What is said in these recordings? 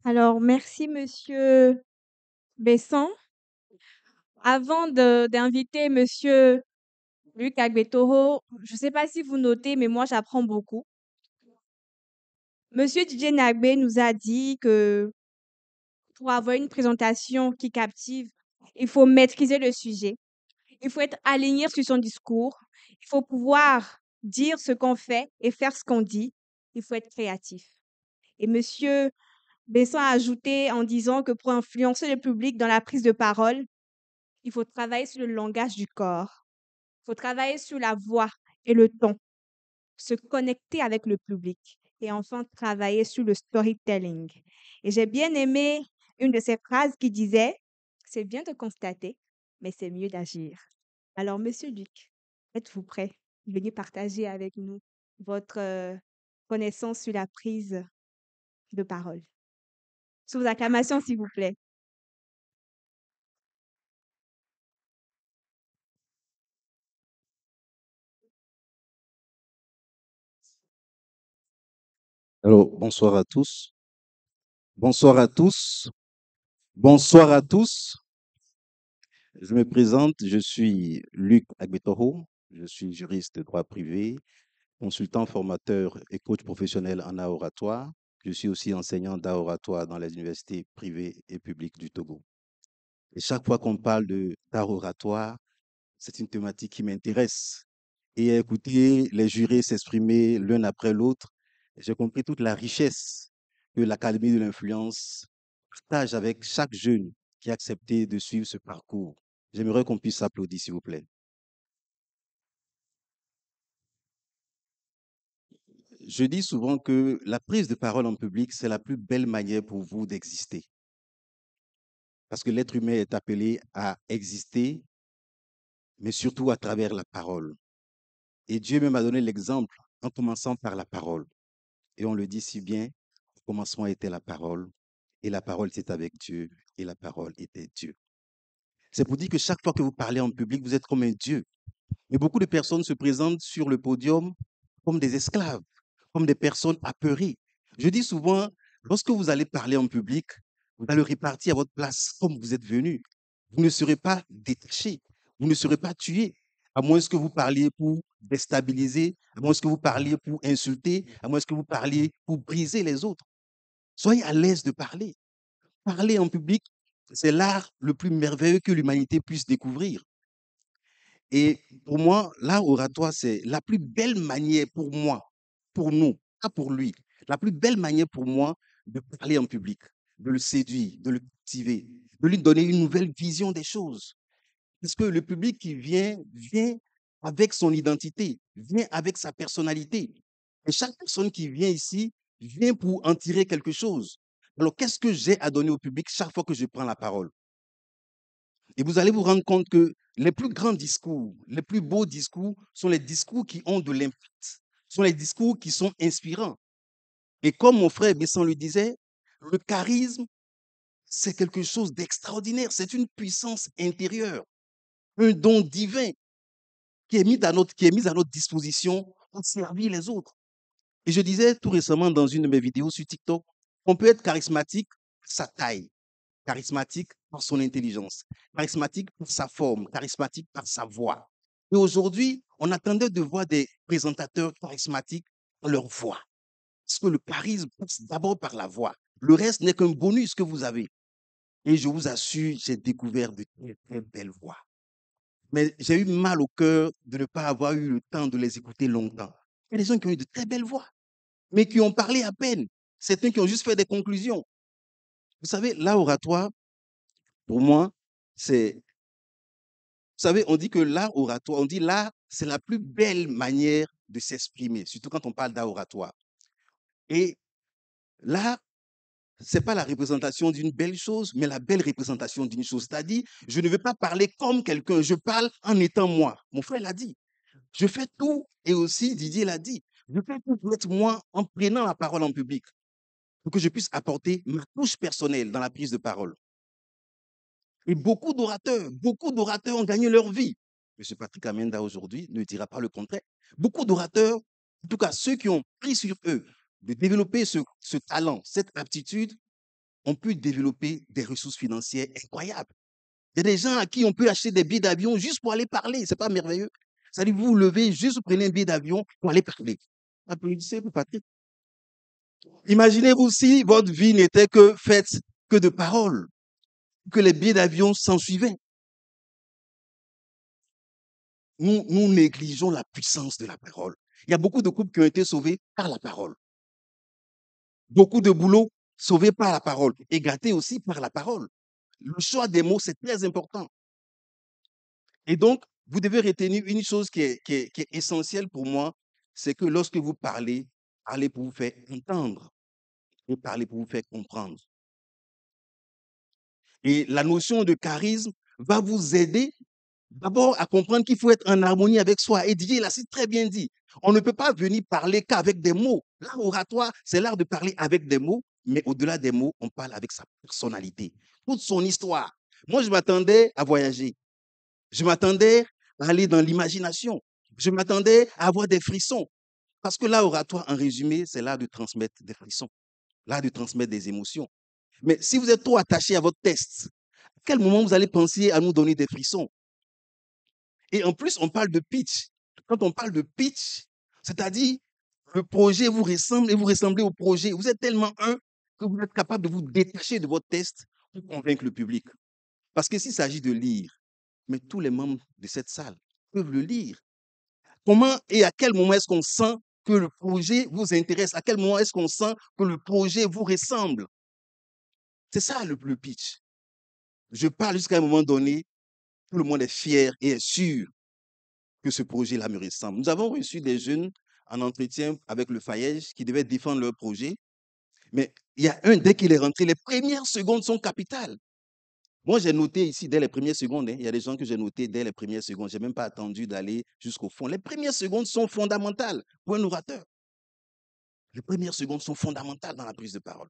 Alors, merci Monsieur Besson. Avant d'inviter Monsieur Luc Agbetoro, je ne sais pas si vous notez, mais moi j'apprends beaucoup. Monsieur DJ Nagbe nous a dit que pour avoir une présentation qui captive, il faut maîtriser le sujet, il faut être aligné sur son discours, il faut pouvoir dire ce qu'on fait et faire ce qu'on dit, il faut être créatif. Et Monsieur Besson a ajouté en disant que pour influencer le public dans la prise de parole, il faut travailler sur le langage du corps. Il faut travailler sur la voix et le ton, se connecter avec le public et enfin travailler sur le storytelling. Et j'ai bien aimé une de ces phrases qui disait, c'est bien de constater, mais c'est mieux d'agir. Alors, Monsieur Luc, êtes-vous prêt? Veuillez partager avec nous votre connaissance sur la prise de parole. Sous acclamation, s'il vous plaît. Alors, bonsoir à tous. Bonsoir à tous. Bonsoir à tous. Je me présente, je suis Luc Agbetoro. Je suis juriste de droit privé, consultant formateur et coach professionnel en art oratoire. Je suis aussi enseignant d'art oratoire dans les universités privées et publiques du Togo. Et chaque fois qu'on parle d'art oratoire, c'est une thématique qui m'intéresse. Et à écouter les jurés s'exprimer l'un après l'autre, j'ai compris toute la richesse que l'Académie de l'influence partage avec chaque jeune qui a accepté de suivre ce parcours. J'aimerais qu'on puisse s'applaudir, s'il vous plaît. Je dis souvent que la prise de parole en public, c'est la plus belle manière pour vous d'exister. Parce que l'être humain est appelé à exister, mais surtout à travers la parole. Et Dieu même a donné l'exemple en commençant par la parole. Et on le dit si bien, au commencement était la parole, et la parole était avec Dieu, et la parole était Dieu. C'est pour dire que chaque fois que vous parlez en public, vous êtes comme un Dieu. Mais beaucoup de personnes se présentent sur le podium comme des esclaves, comme des personnes apeurées. Je dis souvent, lorsque vous allez parler en public, vous allez repartir à votre place comme vous êtes venu. Vous ne serez pas détaché, vous ne serez pas tué, à moins que vous parliez pour déstabiliser, à moins que vous parliez pour insulter, à moins que vous parliez pour briser les autres. Soyez à l'aise de parler. Parler en public, c'est l'art le plus merveilleux que l'humanité puisse découvrir. Et pour moi, l'art oratoire, c'est la plus belle manière pour moi, pour nous, pas pour lui, la plus belle manière pour moi de parler en public, de le séduire, de le captiver, de lui donner une nouvelle vision des choses. Parce que le public qui vient, vient avec son identité, vient avec sa personnalité. Et chaque personne qui vient ici vient pour en tirer quelque chose. Alors, qu'est-ce que j'ai à donner au public chaque fois que je prends la parole? Et vous allez vous rendre compte que les plus grands discours, les plus beaux discours sont les discours qui ont de l'impact, sont les discours qui sont inspirants. Et comme mon frère Besson le disait, le charisme, c'est quelque chose d'extraordinaire, c'est une puissance intérieure, un don divin qui est mis à notre disposition pour servir les autres. Et je disais tout récemment dans une de mes vidéos sur TikTok, on peut être charismatique par sa taille, charismatique par son intelligence, charismatique par sa forme, charismatique par sa voix. Et aujourd'hui, on attendait de voir des présentateurs charismatiques par leur voix. Parce que le charisme passe d'abord par la voix. Le reste n'est qu'un bonus que vous avez. Et je vous assure, j'ai découvert de très, très belles voix. Mais j'ai eu mal au cœur de ne pas avoir eu le temps de les écouter longtemps. Il y a des gens qui ont eu de très belles voix, mais qui ont parlé à peine. Certains qui ont juste fait des conclusions. Vous savez, l'art oratoire, pour moi, c'est, vous savez, on dit que l'art oratoire, on dit l'art, c'est la plus belle manière de s'exprimer, surtout quand on parle d'art oratoire. Et l'art, c'est pas la représentation d'une belle chose, mais la belle représentation d'une chose. C'est-à-dire, je ne veux pas parler comme quelqu'un, je parle en étant moi. Mon frère l'a dit. Je fais tout, et aussi Didier l'a dit, je fais tout pour être moi en prenant la parole en public, pour que je puisse apporter ma touche personnelle dans la prise de parole. Et beaucoup d'orateurs ont gagné leur vie. M. Patrick Amenda aujourd'hui ne dira pas le contraire. Beaucoup d'orateurs, en tout cas ceux qui ont pris sur eux de développer ce talent, cette aptitude, on peut développer des ressources financières incroyables. Il y a des gens à qui on peut acheter des billets d'avion juste pour aller parler. C'est pas merveilleux? C'est-à-dire, vous vous levez, juste vous prenez un billet d'avion pour aller parler. Applaudissez pour Patrick. Imaginez-vous si votre vie n'était que faite que de paroles, que les billets d'avion s'en suivaient. Nous négligeons la puissance de la parole. Il y a beaucoup de couples qui ont été sauvés par la parole. Beaucoup de boulots sauvés par la parole et gâtés aussi par la parole. Le choix des mots, c'est très important. Et donc, vous devez retenir une chose qui est essentielle pour moi, c'est que lorsque vous parlez, parlez pour vous faire entendre et parlez pour vous faire comprendre. Et la notion de charisme va vous aider d'abord à comprendre qu'il faut être en harmonie avec soi. Et Didier l'a si très bien dit. On ne peut pas venir parler qu'avec des mots. L'art oratoire, c'est l'art de parler avec des mots, mais au-delà des mots, on parle avec sa personnalité, toute son histoire. Moi, je m'attendais à voyager. Je m'attendais à aller dans l'imagination. Je m'attendais à avoir des frissons. Parce que l'art oratoire, en résumé, c'est l'art de transmettre des frissons, l'art de transmettre des émotions. Mais si vous êtes trop attaché à votre texte, à quel moment vous allez penser à nous donner des frissons? Et en plus, on parle de pitch. Quand on parle de pitch, c'est-à-dire le projet vous ressemble et vous ressemblez au projet. Vous êtes tellement un que vous êtes capable de vous détacher de votre texte pour convaincre le public. Parce que s'il s'agit de lire, mais tous les membres de cette salle peuvent le lire. Comment et à quel moment est-ce qu'on sent que le projet vous intéresse? À quel moment est-ce qu'on sent que le projet vous ressemble? C'est ça le pitch. Je parle jusqu'à un moment donné, tout le monde est fier et est sûr que ce projet-là me ressemble. Nous avons reçu des jeunes en entretien avec le FAEJ qui devaient défendre leur projet, mais il y a un, dès qu'il est rentré, les premières secondes sont capitales. Moi, j'ai noté ici dès les premières secondes, il y a des gens que j'ai notés dès les premières secondes. Je n'ai même pas attendu d'aller jusqu'au fond. Les premières secondes sont fondamentales pour un orateur. Les premières secondes sont fondamentales dans la prise de parole.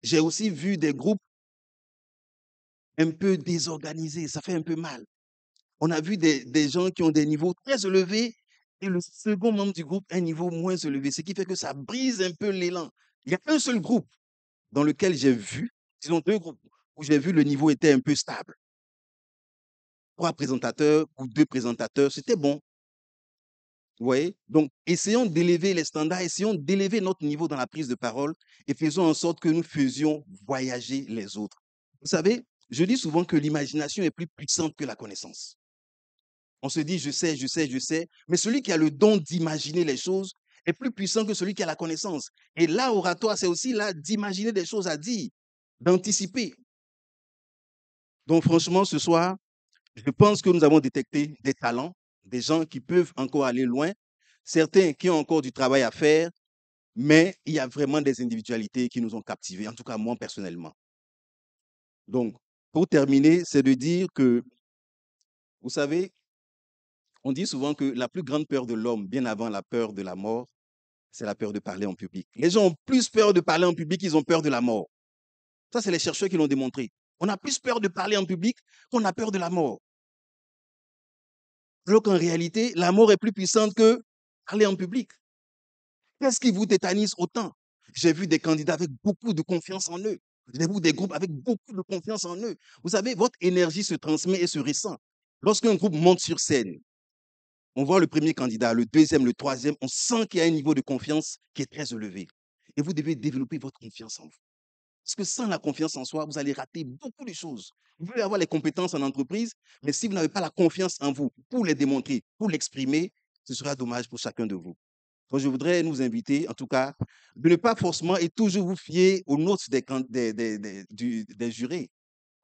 J'ai aussi vu des groupes un peu désorganisés, ça fait un peu mal. On a vu des gens qui ont des niveaux très élevés et le second membre du groupe a un niveau moins élevé, ce qui fait que ça brise un peu l'élan. Il y a un seul groupe dans lequel j'ai vu, disons 2 groupes, où j'ai vu le niveau était un peu stable. 3 présentateurs ou 2 présentateurs, c'était bon. Vous voyez? Donc, essayons d'élever les standards, essayons d'élever notre niveau dans la prise de parole et faisons en sorte que nous faisions voyager les autres. Vous savez, je dis souvent que l'imagination est plus puissante que la connaissance. On se dit, je sais, je sais, je sais, mais celui qui a le don d'imaginer les choses est plus puissant que celui qui a la connaissance. Et l'art oratoire, c'est aussi là d'imaginer des choses à dire, d'anticiper. Donc, franchement, ce soir, je pense que nous avons détecté des talents, des gens qui peuvent encore aller loin, certains qui ont encore du travail à faire, mais il y a vraiment des individualités qui nous ont captivés, en tout cas moi personnellement. Donc, pour terminer, c'est de dire que, vous savez, on dit souvent que la plus grande peur de l'homme, bien avant la peur de la mort, c'est la peur de parler en public. Les gens ont plus peur de parler en public qu'ils ont peur de la mort. Ça, c'est les chercheurs qui l'ont démontré. On a plus peur de parler en public qu'on a peur de la mort. Alors qu'en réalité, la mort est plus puissante que parler en public. Qu'est-ce qui vous tétanise autant? J'ai vu des candidats avec beaucoup de confiance en eux. J'ai vu des groupes avec beaucoup de confiance en eux. Vous savez, votre énergie se transmet et se ressent. Lorsqu'un groupe monte sur scène, on voit le premier candidat, le deuxième, le troisième, on sent qu'il y a un niveau de confiance qui est très élevé. Et vous devez développer votre confiance en vous. Parce que sans la confiance en soi, vous allez rater beaucoup de choses. Vous pouvez avoir les compétences en entreprise, mais si vous n'avez pas la confiance en vous pour les démontrer, pour l'exprimer, ce sera dommage pour chacun de vous. Donc, je voudrais nous inviter, en tout cas, de ne pas forcément et toujours vous fier aux notes des jurés.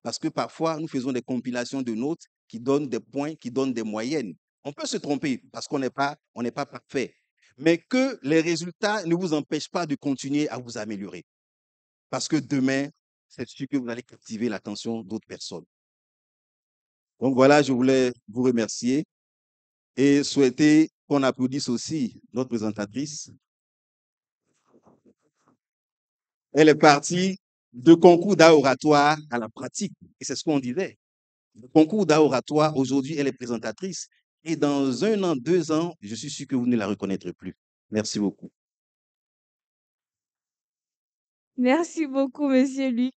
Parce que parfois, nous faisons des compilations de notes qui donnent des points, qui donnent des moyennes. On peut se tromper parce qu'on n'est pas parfait. Mais que les résultats ne vous empêchent pas de continuer à vous améliorer. Parce que demain, c'est sûr que vous allez captiver l'attention d'autres personnes. Donc voilà, je voulais vous remercier et souhaiter qu'on applaudisse aussi notre présentatrice. Elle est partie de concours d'art oratoire à la pratique. Et c'est ce qu'on disait. Le concours d'art oratoire, aujourd'hui, elle est présentatrice. Et dans 1 an, 2 ans, je suis sûr que vous ne la reconnaîtrez plus. Merci beaucoup. Merci beaucoup, monsieur Luc.